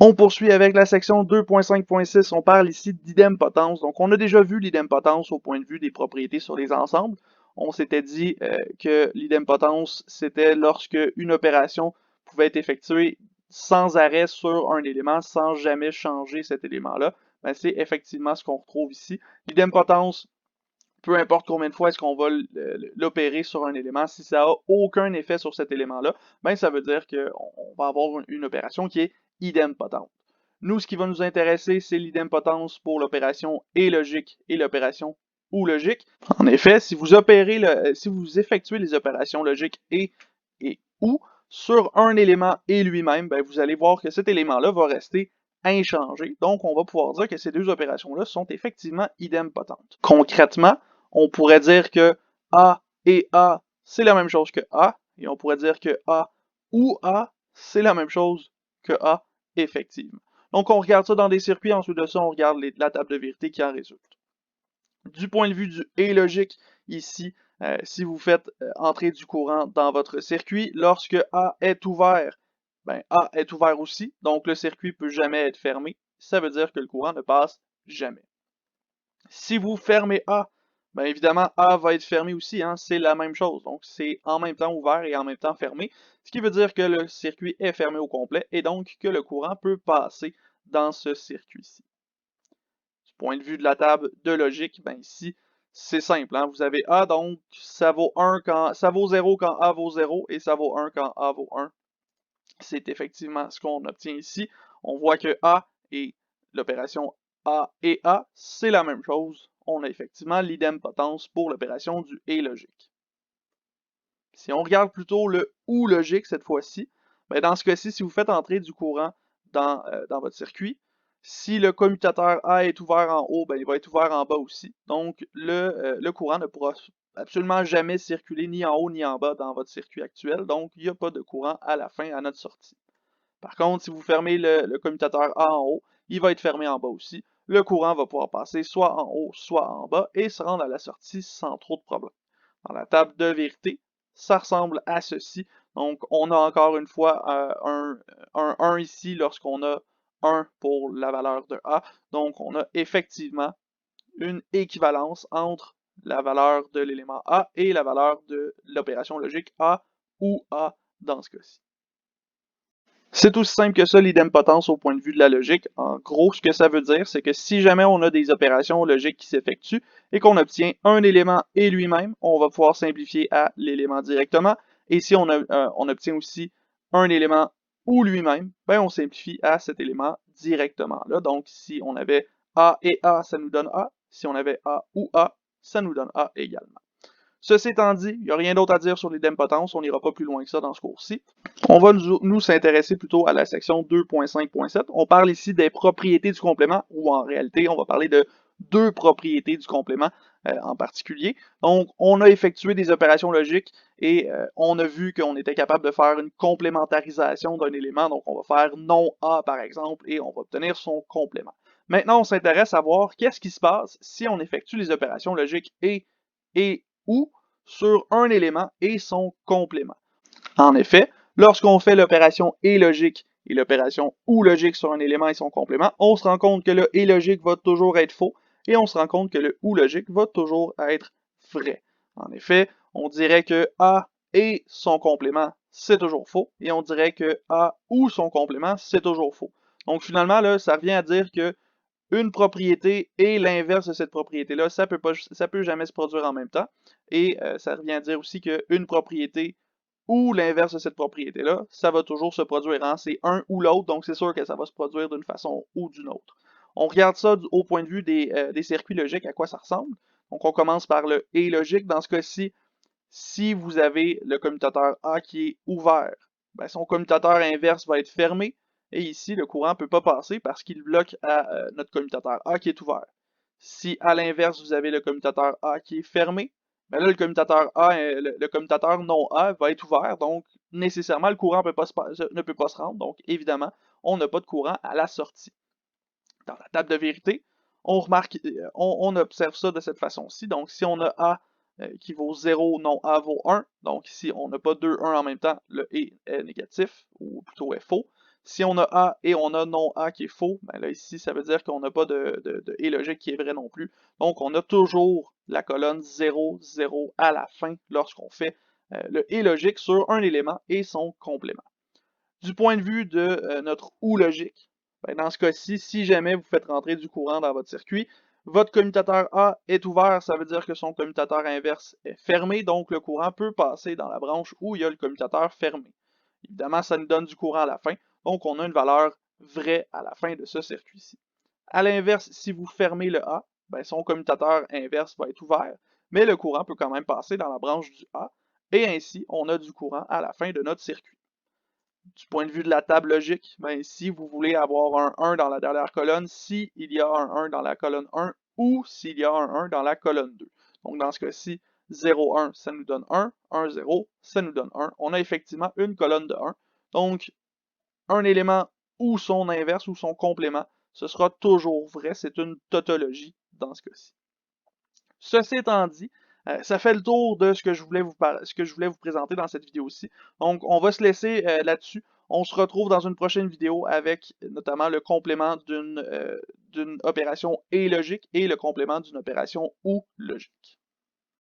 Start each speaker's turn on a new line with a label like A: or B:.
A: On poursuit avec la section 2.5.6. On parle ici d'idempotence. Donc, on a déjà vu l'idempotence au point de vue des propriétés sur les ensembles. On s'était dit que l'idempotence, c'était lorsque une opération pouvait être effectuée sans arrêt sur un élément, sans jamais changer cet élément-là. Ben, c'est effectivement ce qu'on retrouve ici. L'idempotence, peu importe combien de fois est-ce qu'on va l'opérer sur un élément, si ça n'a aucun effet sur cet élément-là, ben ça veut dire qu'on va avoir une opération qui est idempotente. Nous, ce qui va nous intéresser, c'est l'idempotence pour l'opération et logique et l'opération ou logique. En effet, si vous effectuez les opérations logiques et ou sur un élément et lui-même, ben vous allez voir que cet élément-là va rester inchangé. Donc, on va pouvoir dire que ces deux opérations-là sont effectivement idempotentes. Concrètement, on pourrait dire que A et A, c'est la même chose que A, et on pourrait dire que A ou A, c'est la même chose que A, effectivement. Donc, on regarde ça dans des circuits, ensuite de ça, on regarde la table de vérité qui en résulte. Du point de vue du et logique, ici, si vous faites entrer du courant dans votre circuit, lorsque A est ouvert, ben A est ouvert aussi, donc le circuit ne peut jamais être fermé. Ça veut dire que le courant ne passe jamais. Si vous fermez A, bien évidemment, A va être fermé aussi, hein, c'est la même chose. Donc, c'est en même temps ouvert et en même temps fermé, ce qui veut dire que le circuit est fermé au complet et donc que le courant peut passer dans ce circuit-ci. Du point de vue de la table de logique, ben ici, c'est simple, hein, vous avez A, donc ça vaut 0 quand A vaut 0 et ça vaut 1 quand A vaut 1. C'est effectivement ce qu'on obtient ici. On voit que A et l'opération A et A, c'est la même chose. On a effectivement l'idempotence pour l'opération du et logique. Si on regarde plutôt le ou logique cette fois-ci, ben dans ce cas-ci, si vous faites entrer du courant dans votre circuit, si le commutateur A est ouvert en haut, ben il va être ouvert en bas aussi. Donc, le courant ne pourra absolument jamais circuler ni en haut ni en bas dans votre circuit actuel. Donc, il n'y a pas de courant à la fin, à notre sortie. Par contre, si vous fermez le commutateur A en haut, il va être fermé en bas aussi. Le courant va pouvoir passer soit en haut, soit en bas et se rendre à la sortie sans trop de problème. Dans la table de vérité, ça ressemble à ceci. Donc, on a encore une fois un 1 ici lorsqu'on a 1 pour la valeur de A. Donc, on a effectivement une équivalence entre la valeur de l'élément A et la valeur de l'opération logique A ou A dans ce cas-ci. C'est aussi simple que ça, l'idempotence au point de vue de la logique. En gros, ce que ça veut dire, c'est que si jamais on a des opérations logiques qui s'effectuent et qu'on obtient un élément et lui-même, on va pouvoir simplifier à l'élément directement. Et si on obtient aussi un élément ou lui-même, ben on simplifie à cet élément directement là. Donc, si on avait A et A, ça nous donne A. Si on avait A ou A, ça nous donne A également. Ceci étant dit, il n'y a rien d'autre à dire sur l'idempotence, on n'ira pas plus loin que ça dans ce cours-ci. On va nous s'intéresser plutôt à la section 2.5.7. On parle ici des propriétés du complément, ou en réalité, on va parler de deux propriétés du complément en particulier. Donc, on a effectué des opérations logiques et on a vu qu'on était capable de faire une complémentarisation d'un élément. Donc, on va faire non A, par exemple, et on va obtenir son complément. Maintenant, on s'intéresse à voir qu'est-ce qui se passe si on effectue les opérations logiques et ou sur un élément et son complément. En effet, lorsqu'on fait l'opération et logique et l'opération ou logique sur un élément et son complément, on se rend compte que le et logique va toujours être faux et on se rend compte que le ou logique va toujours être vrai. En effet, on dirait que A et son complément, c'est toujours faux et on dirait que A ou son complément, c'est toujours faux. Donc finalement, là, ça revient à dire que une propriété et l'inverse de cette propriété-là, ça peut jamais se produire en même temps. Et ça revient à dire aussi qu'une propriété ou l'inverse de cette propriété-là, ça va toujours se produire. Hein? C'est un ou l'autre, donc c'est sûr que ça va se produire d'une façon ou d'une autre. On regarde ça au point de vue des circuits logiques, à quoi ça ressemble. Donc on commence par le et logique. Dans ce cas-ci, si vous avez le commutateur A qui est ouvert, ben son commutateur inverse va être fermé. Et ici, le courant ne peut pas passer parce qu'il bloque à notre commutateur A qui est ouvert. Si à l'inverse, vous avez le commutateur A qui est fermé, ben là, le commutateur A, le commutateur non A va être ouvert, donc nécessairement, le courant ne peut pas se rendre. Donc, évidemment, on n'a pas de courant à la sortie. Dans la table de vérité, on remarque, on observe ça de cette façon-ci. Donc, si on a A qui vaut 0, non A vaut 1. Donc ici, on n'a pas 2, 1 en même temps, le et est négatif, ou plutôt est faux. Si on a A et on a non A qui est faux, ben là ici, ça veut dire qu'on n'a pas de et logique qui est vrai non plus. Donc, on a toujours la colonne 0, 0 à la fin lorsqu'on fait le et logique sur un élément et son complément. Du point de vue de notre OU logique, ben dans ce cas-ci, si jamais vous faites rentrer du courant dans votre circuit, votre commutateur A est ouvert, ça veut dire que son commutateur inverse est fermé, donc le courant peut passer dans la branche où il y a le commutateur fermé. Évidemment, ça nous donne du courant à la fin, donc on a une valeur vraie à la fin de ce circuit-ci. À l'inverse, si vous fermez le A, ben son commutateur inverse va être ouvert, mais le courant peut quand même passer dans la branche du A, et ainsi on a du courant à la fin de notre circuit. Du point de vue de la table logique, ben, si vous voulez avoir un 1 dans la dernière colonne, s'il y a un 1 dans la colonne 1 ou s'il y a un 1 dans la colonne 2. Donc dans ce cas-ci, 0, 1, ça nous donne 1, 1, 0, ça nous donne 1. On a effectivement une colonne de 1. Donc un élément ou son inverse ou son complément, ce sera toujours vrai. C'est une tautologie dans ce cas-ci. Ceci étant dit, ça fait le tour de ce que je voulais vous présenter dans cette vidéo-ci. Donc, on va se laisser là-dessus. On se retrouve dans une prochaine vidéo avec notamment le complément d'une opération et logique et le complément d'une opération ou logique.